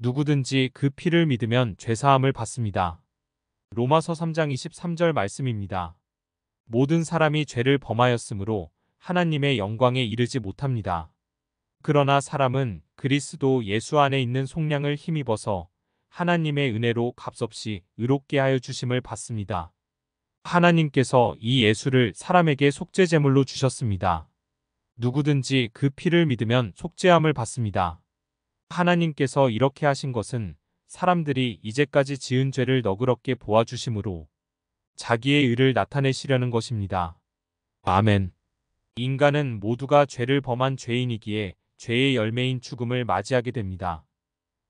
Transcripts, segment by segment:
누구든지 그 피를 믿으면 죄사함을 받습니다. 로마서 3장 23절 말씀입니다. 모든 사람이 죄를 범하였으므로 하나님의 영광에 이르지 못합니다. 그러나 사람은 그리스도 예수 안에 있는 속량을 힘입어서 하나님의 은혜로 값없이 의롭게 하여 주심을 받습니다. 하나님께서 이 예수를 사람에게 속죄제물로 주셨습니다. 누구든지 그 피를 믿으면 속죄함을 받습니다. 하나님께서 이렇게 하신 것은 사람들이 이제까지 지은 죄를 너그럽게 보아주심으로 자기의 의를 나타내시려는 것입니다. 아멘. 인간은 모두가 죄를 범한 죄인이기에 죄의 열매인 죽음을 맞이하게 됩니다.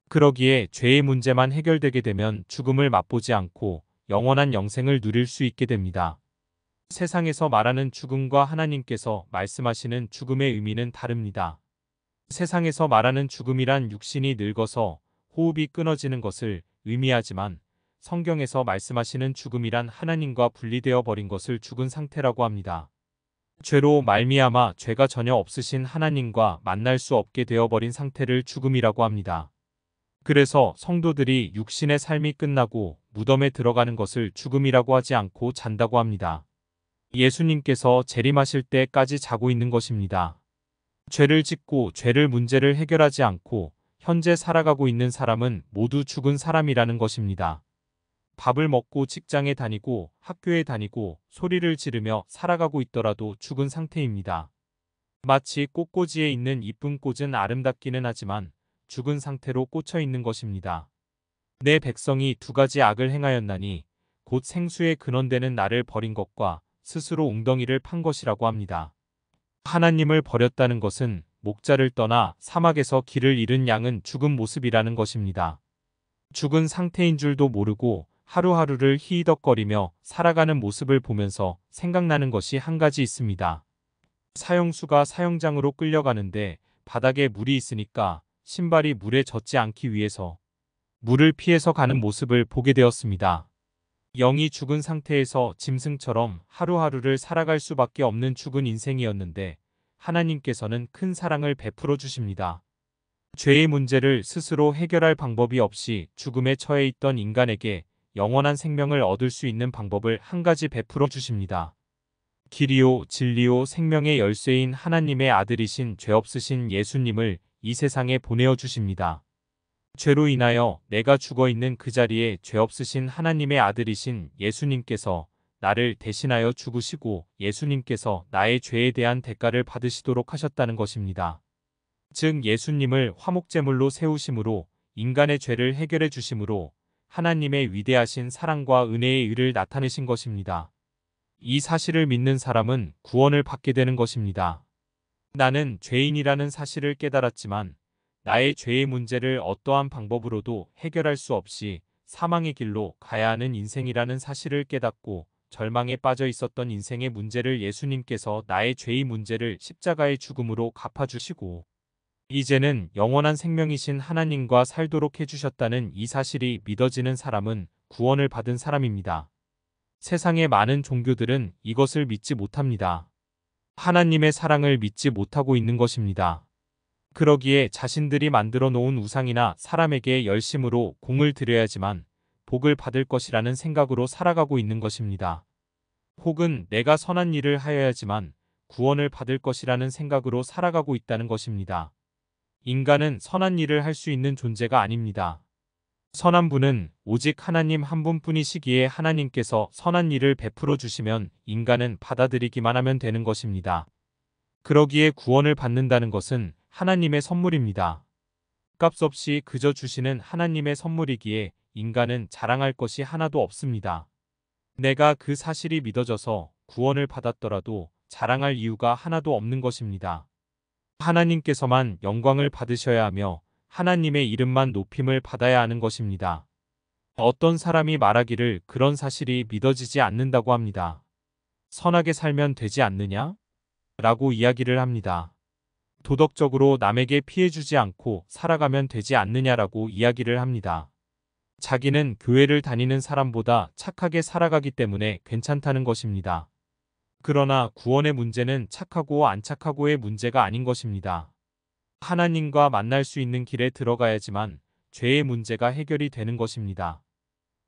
그러기에 죄의 문제만 해결되게 되면 죽음을 맛보지 않고 영원한 영생을 누릴 수 있게 됩니다. 세상에서 말하는 죽음과 하나님께서 말씀하시는 죽음의 의미는 다릅니다. 세상에서 말하는 죽음이란 육신이 늙어서 호흡이 끊어지는 것을 의미하지만 성경에서 말씀하시는 죽음이란 하나님과 분리되어 버린 것을 죽은 상태라고 합니다. 죄로 말미암아 죄가 전혀 없으신 하나님과 만날 수 없게 되어버린 상태를 죽음이라고 합니다. 그래서 성도들이 육신의 삶이 끝나고 무덤에 들어가는 것을 죽음이라고 하지 않고 잔다고 합니다. 예수님께서 재림하실 때까지 자고 있는 것입니다. 죄를 짓고 죄를 문제를 해결하지 않고 현재 살아가고 있는 사람은 모두 죽은 사람이라는 것입니다. 밥을 먹고 직장에 다니고 학교에 다니고 소리를 지르며 살아가고 있더라도 죽은 상태입니다. 마치 꽃꽂이에 있는 이쁜 꽃은 아름답기는 하지만 죽은 상태로 꽂혀 있는 것입니다. 내 백성이 두 가지 악을 행하였나니 곧 생수의 근원되는 나를 버린 것과 스스로 웅덩이를 판 것이라고 합니다. 하나님을 버렸다는 것은 목자를 떠나 사막에서 길을 잃은 양은 죽은 모습이라는 것입니다. 죽은 상태인 줄도 모르고 하루하루를 히히덕거리며 살아가는 모습을 보면서 생각나는 것이 한 가지 있습니다. 사형수가 사형장으로 끌려가는데 바닥에 물이 있으니까 신발이 물에 젖지 않기 위해서 물을 피해서 가는 모습을 보게 되었습니다. 영이 죽은 상태에서 짐승처럼 하루하루를 살아갈 수밖에 없는 죽은 인생이었는데 하나님께서는 큰 사랑을 베풀어 주십니다. 죄의 문제를 스스로 해결할 방법이 없이 죽음에 처해 있던 인간에게 영원한 생명을 얻을 수 있는 방법을 한 가지 베풀어 주십니다. 길이요 진리요 생명의 열쇠인 하나님의 아들이신 죄 없으신 예수님을 이 세상에 보내어 주십니다. 죄로 인하여 내가 죽어 있는 그 자리에 죄 없으신 하나님의 아들이신 예수님께서 나를 대신하여 죽으시고 예수님께서 나의 죄에 대한 대가를 받으시도록 하셨다는 것입니다. 즉 예수님을 화목제물로 세우심으로 인간의 죄를 해결해 주심으로 하나님의 위대하신 사랑과 은혜의 의를 나타내신 것입니다. 이 사실을 믿는 사람은 구원을 받게 되는 것입니다. 나는 죄인이라는 사실을 깨달았지만 나의 죄의 문제를 어떠한 방법으로도 해결할 수 없이 사망의 길로 가야 하는 인생이라는 사실을 깨닫고 절망에 빠져 있었던 인생의 문제를 예수님께서 나의 죄의 문제를 십자가의 죽음으로 갚아주시고 이제는 영원한 생명이신 하나님과 살도록 해주셨다는 이 사실이 믿어지는 사람은 구원을 받은 사람입니다. 세상의 많은 종교들은 이것을 믿지 못합니다. 하나님의 사랑을 믿지 못하고 있는 것입니다. 그러기에 자신들이 만들어 놓은 우상이나 사람에게 열심으로 공을 들여야지만 복을 받을 것이라는 생각으로 살아가고 있는 것입니다. 혹은 내가 선한 일을 하여야지만 구원을 받을 것이라는 생각으로 살아가고 있다는 것입니다. 인간은 선한 일을 할 수 있는 존재가 아닙니다. 선한 분은 오직 하나님 한 분뿐이시기에 하나님께서 선한 일을 베풀어 주시면 인간은 받아들이기만 하면 되는 것입니다. 그러기에 구원을 받는다는 것은 하나님의 선물입니다. 값없이 그저 주시는 하나님의 선물이기에 인간은 자랑할 것이 하나도 없습니다. 내가 그 사실이 믿어져서 구원을 받았더라도 자랑할 이유가 하나도 없는 것입니다. 하나님께서만 영광을 받으셔야 하며 하나님의 이름만 높임을 받아야 하는 것입니다. 어떤 사람이 말하기를 그런 사실이 믿어지지 않는다고 합니다. 선하게 살면 되지 않느냐? 라고 이야기를 합니다. 도덕적으로 남에게 피해주지 않고 살아가면 되지 않느냐라고 이야기를 합니다. 자기는 교회를 다니는 사람보다 착하게 살아가기 때문에 괜찮다는 것입니다. 그러나 구원의 문제는 착하고 안 착하고의 문제가 아닌 것입니다. 하나님과 만날 수 있는 길에 들어가야지만 죄의 문제가 해결이 되는 것입니다.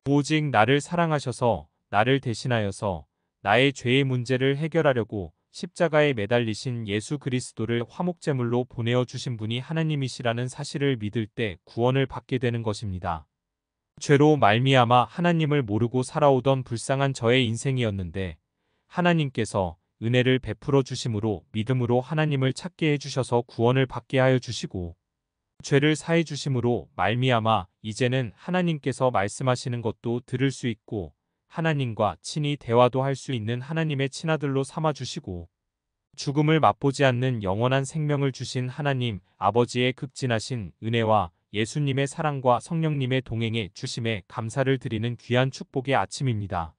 오직 나를 사랑하셔서 나를 대신하여서 나의 죄의 문제를 해결하려고 십자가에 매달리신 예수 그리스도를 화목제물로 보내어 주신 분이 하나님이시라는 사실을 믿을 때 구원을 받게 되는 것입니다. 죄로 말미암아 하나님을 모르고 살아오던 불쌍한 저의 인생이었는데 하나님께서 은혜를 베풀어 주심으로 믿음으로 하나님을 찾게 해주셔서 구원을 받게 하여 주시고 죄를 사해 주심으로 말미암아 이제는 하나님께서 말씀하시는 것도 들을 수 있고 하나님과 친히 대화도 할 수 있는 하나님의 친아들로 삼아 주시고 죽음을 맛보지 않는 영원한 생명을 주신 하나님 아버지의 극진하신 은혜와 예수님의 사랑과 성령님의 동행에 주심에 감사를 드리는 귀한 축복의 아침입니다.